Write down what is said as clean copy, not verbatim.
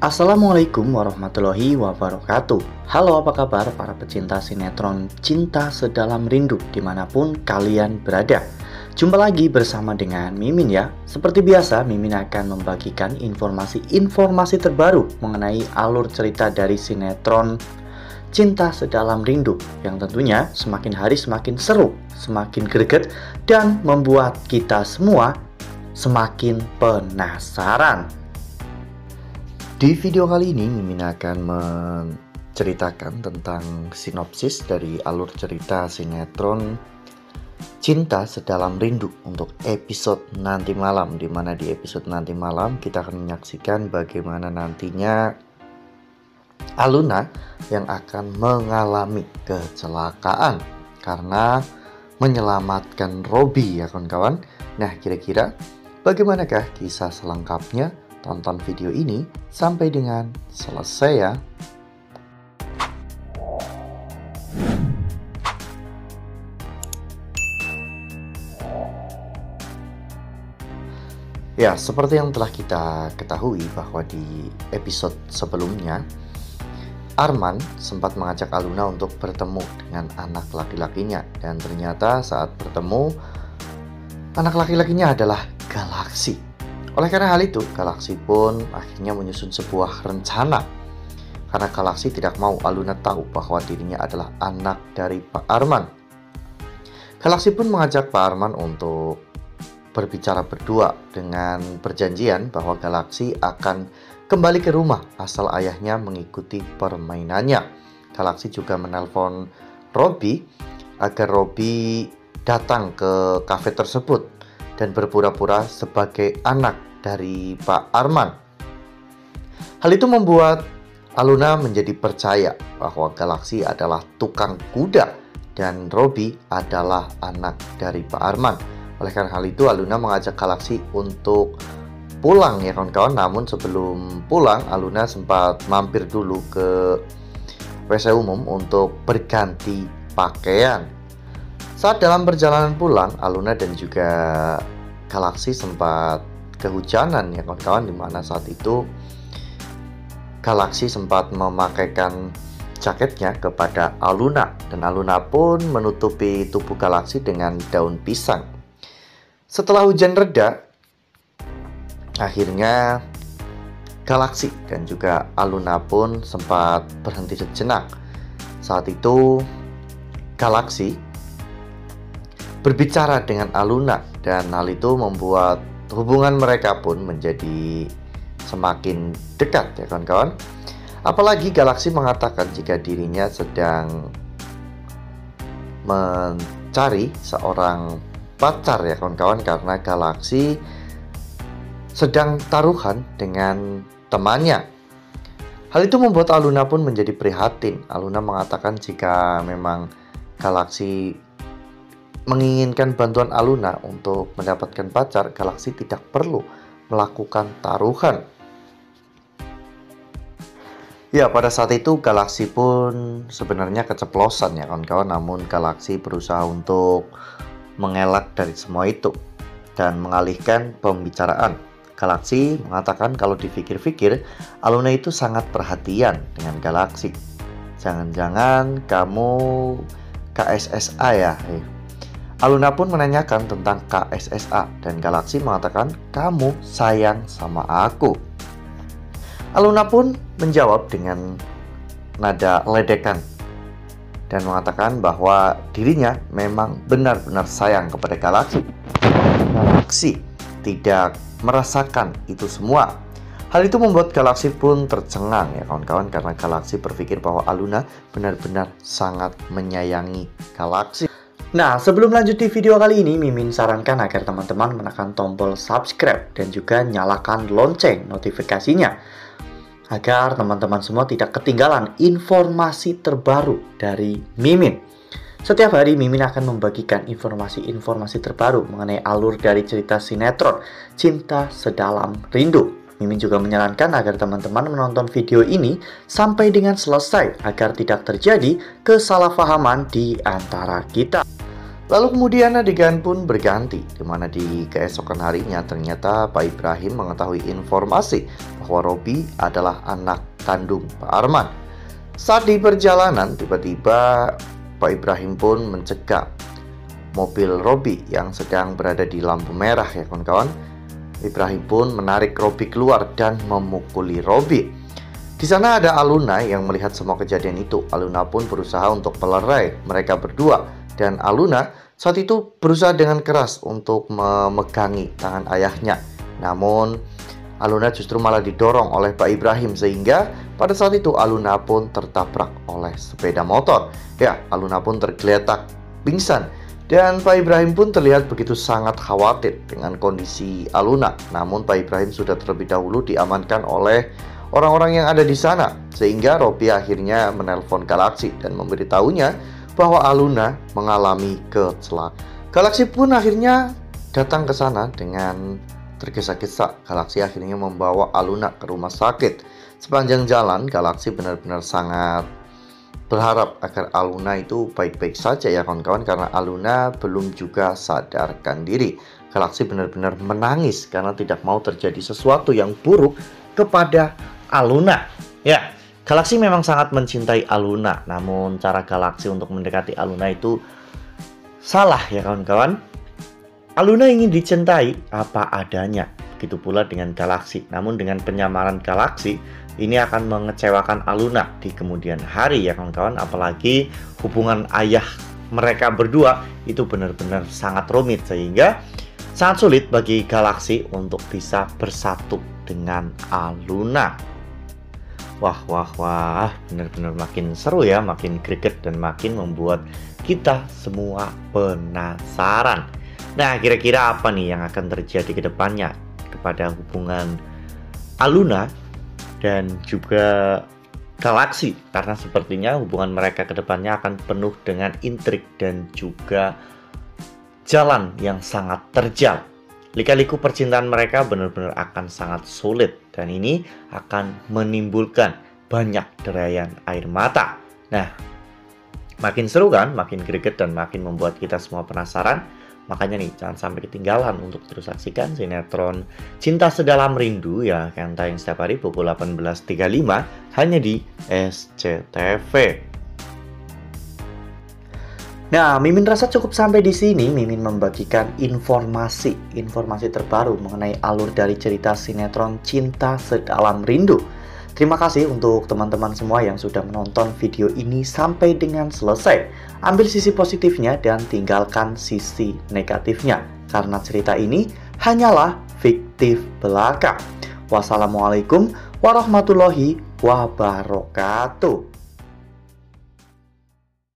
Assalamualaikum warahmatullahi wabarakatuh. Halo, apa kabar para pecinta sinetron Cinta Sedalam Rindu dimanapun kalian berada. Jumpa lagi bersama dengan Mimin ya. Seperti biasa, Mimin akan membagikan informasi terbaru mengenai alur cerita dari sinetron Cinta Sedalam Rindu, yang tentunya semakin hari semakin seru, semakin greget, dan membuat kita semua semakin penasaran. Di video kali ini, Mimin akan menceritakan tentang sinopsis dari alur cerita sinetron Cinta Sedalam Rindu untuk episode nanti malam, di mana di episode nanti malam kita akan menyaksikan bagaimana nantinya Aluna yang akan mengalami kecelakaan karena menyelamatkan Robby ya kawan-kawan. Nah, kira-kira bagaimanakah kisah selengkapnya? Tonton video ini sampai dengan selesai ya. Ya, seperti yang telah kita ketahui bahwa di episode sebelumnya Arman sempat mengajak Aluna untuk bertemu dengan anak laki-lakinya, dan ternyata saat bertemu anak laki-lakinya adalah Galaksi. Oleh karena hal itu, Galaksi pun akhirnya menyusun sebuah rencana. Karena Galaksi tidak mau Aluna tahu bahwa dirinya adalah anak dari Pak Arman. Galaksi pun mengajak Pak Arman untuk berbicara berdua dengan perjanjian bahwa Galaksi akan kembali ke rumah asal ayahnya mengikuti permainannya. Galaksi juga menelpon Robby agar Robby datang ke kafe tersebut dan berpura-pura sebagai anak dari Pak Arman. Hal itu membuat Aluna menjadi percaya bahwa Galaksi adalah tukang kuda dan Robby adalah anak dari Pak Arman. Oleh karena hal itu, Aluna mengajak Galaksi untuk pulang ya kawan-kawan. Namun sebelum pulang, Aluna sempat mampir dulu ke WC umum untuk berganti pakaian. Saat dalam perjalanan pulang, Aluna dan juga Galaksi sempat kehujanan ya kawan-kawan, dimana saat itu Galaksi sempat memakaikan jaketnya kepada Aluna, dan Aluna pun menutupi tubuh Galaksi dengan daun pisang. Setelah hujan reda, akhirnya Galaksi dan juga Aluna pun sempat berhenti sejenak. Saat itu Galaksi berbicara dengan Aluna, dan hal itu membuat hubungan mereka pun menjadi semakin dekat ya kawan-kawan. Apalagi Galaksi mengatakan jika dirinya sedang mencari seorang pacar ya kawan-kawan, karena Galaksi sedang taruhan dengan temannya. Hal itu membuat Aluna pun menjadi prihatin. Aluna mengatakan jika memang Galaksi menginginkan bantuan Aluna untuk mendapatkan pacar, Galaksi tidak perlu melakukan taruhan. Ya, pada saat itu Galaksi pun sebenarnya keceplosan ya kawan-kawan. Namun Galaksi berusaha untuk mengelak dari semua itu dan mengalihkan pembicaraan. Galaksi mengatakan kalau dipikir-pikir, Aluna itu sangat perhatian dengan Galaksi. Jangan-jangan kamu KSSA ya? Aluna pun menanyakan tentang KSSA, dan Galaksi mengatakan kamu sayang sama aku. Aluna pun menjawab dengan nada ledekan dan mengatakan bahwa dirinya memang benar-benar sayang kepada Galaksi. Galaksi tidak merasakan itu semua. Hal itu membuat Galaksi pun tercengang ya kawan-kawan, karena Galaksi berpikir bahwa Aluna benar-benar sangat menyayangi Galaksi. Nah, sebelum lanjut di video kali ini, Mimin sarankan agar teman-teman menekan tombol subscribe dan juga nyalakan lonceng notifikasinya, agar teman-teman semua tidak ketinggalan informasi terbaru dari Mimin. Setiap hari Mimin akan membagikan informasi-informasi terbaru mengenai alur dari cerita sinetron Cinta Sedalam Rindu. Mimin juga menyarankan agar teman-teman menonton video ini sampai dengan selesai agar tidak terjadi kesalahpahaman di antara kita. Lalu kemudian adegan pun berganti, di mana di keesokan harinya ternyata Pak Ibrahim mengetahui informasi bahwa Robi adalah anak kandung Pak Arman. Saat di perjalanan, tiba-tiba Pak Ibrahim pun mencegah mobil Robi yang sedang berada di lampu merah ya kawan-kawan. Ibrahim pun menarik Robi keluar dan memukuli Robi. Di sana ada Aluna yang melihat semua kejadian itu. Aluna pun berusaha untuk melerai mereka berdua. Dan Aluna saat itu berusaha dengan keras untuk memegangi tangan ayahnya. Namun Aluna justru malah didorong oleh Pak Ibrahim, sehingga pada saat itu Aluna pun tertabrak oleh sepeda motor. Ya, Aluna pun tergeletak pingsan. Dan Pak Ibrahim pun terlihat begitu sangat khawatir dengan kondisi Aluna. Namun Pak Ibrahim sudah terlebih dahulu diamankan oleh orang-orang yang ada di sana, sehingga Robi akhirnya menelpon Galaksi dan memberitahunya bahwa Aluna mengalami kecelakaan. Galaksi pun akhirnya datang ke sana dengan tergesa-gesa. Galaksi akhirnya membawa Aluna ke rumah sakit. Sepanjang jalan, Galaksi benar-benar sangat berharap agar Aluna itu baik-baik saja ya kawan-kawan, karena Aluna belum juga sadarkan diri. Galaksi benar-benar menangis karena tidak mau terjadi sesuatu yang buruk kepada Aluna. Ya, Galaksi memang sangat mencintai Aluna, namun cara Galaksi untuk mendekati Aluna itu salah ya kawan-kawan. Aluna ingin dicintai apa adanya, begitu pula dengan Galaksi. Namun dengan penyamaran Galaksi, ini akan mengecewakan Aluna di kemudian hari ya kawan-kawan. Apalagi hubungan ayah mereka berdua itu benar-benar sangat rumit, sehingga sangat sulit bagi Galaksi untuk bisa bersatu dengan Aluna. Wah, benar-benar makin seru ya, makin greget dan makin membuat kita semua penasaran. Nah, kira-kira apa nih yang akan terjadi ke depannya kepada hubungan Aluna dan juga Galaksi? Karena sepertinya hubungan mereka ke depannya akan penuh dengan intrik dan juga jalan yang sangat terjal. Lika-liku percintaan mereka benar-benar akan sangat sulit, dan ini akan menimbulkan banyak derayan air mata. Nah, makin seru kan, makin greget dan makin membuat kita semua penasaran. Makanya nih, jangan sampai ketinggalan untuk terus saksikan sinetron Cinta Sedalam Rindu ya, yang tayang setiap hari pukul 18.35 hanya di SCTV. Nah, Mimin rasa cukup sampai di sini. Mimin membagikan informasi terbaru mengenai alur dari cerita sinetron Cinta Sedalam Rindu. Terima kasih untuk teman-teman semua yang sudah menonton video ini sampai dengan selesai. Ambil sisi positifnya dan tinggalkan sisi negatifnya, karena cerita ini hanyalah fiktif belaka. Wassalamualaikum warahmatullahi wabarakatuh.